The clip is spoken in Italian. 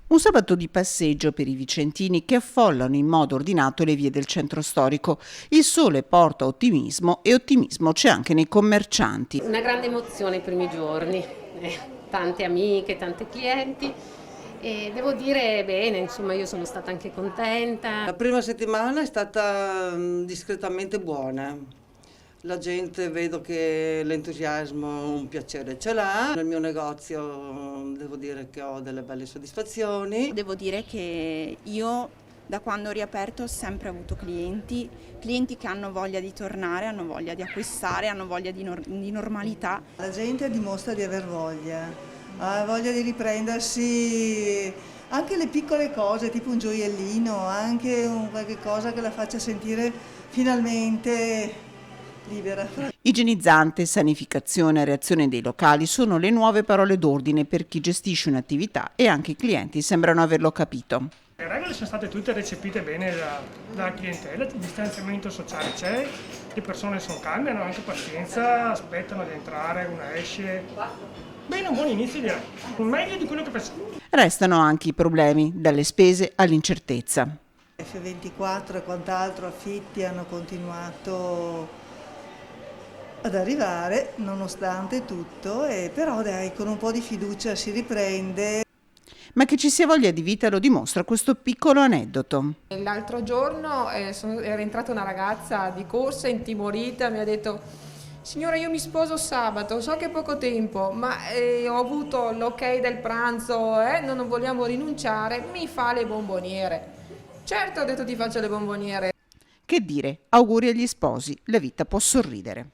Un sabato di passeggio per i vicentini che affollano in modo ordinato le vie del centro storico. Il sole porta ottimismo e ottimismo c'è anche nei commercianti. Una grande emozione i primi giorni, tante amiche, tanti clienti e devo dire bene, insomma io sono stata anche contenta. La prima settimana è stata discretamente buona. La gente, vedo che l'entusiasmo, un piacere ce l'ha. Nel mio negozio devo dire che ho delle belle soddisfazioni. Devo dire che io da quando ho riaperto ho sempre avuto clienti che hanno voglia di tornare, hanno voglia di acquistare, hanno voglia di normalità. La gente dimostra di aver voglia, ha voglia di riprendersi anche le piccole cose, tipo un gioiellino, anche qualche cosa che la faccia sentire finalmente libera. Igienizzante, sanificazione e reazione dei locali sono le nuove parole d'ordine per chi gestisce un'attività e anche i clienti sembrano averlo capito. Le regole sono state tutte recepite bene dalla clientela, il distanziamento sociale c'è, le persone sono calme, hanno anche pazienza, aspettano di entrare, una esce. Bene, un buon inizio direi, meglio di quello che pensavo. Restano anche i problemi, dalle spese all'incertezza. F24 e quant'altro affitti hanno continuato ad arrivare nonostante tutto, però dai, con un po' di fiducia si riprende. Ma che ci sia voglia di vita lo dimostra questo piccolo aneddoto. L'altro giorno era entrata una ragazza di corsa intimorita, mi ha detto: signora, io mi sposo sabato, so che è poco tempo, ma ho avuto l'ok del pranzo, non vogliamo rinunciare, mi fa le bomboniere. Certo, ho detto ti faccio le bomboniere. Che dire, auguri agli sposi, la vita può sorridere.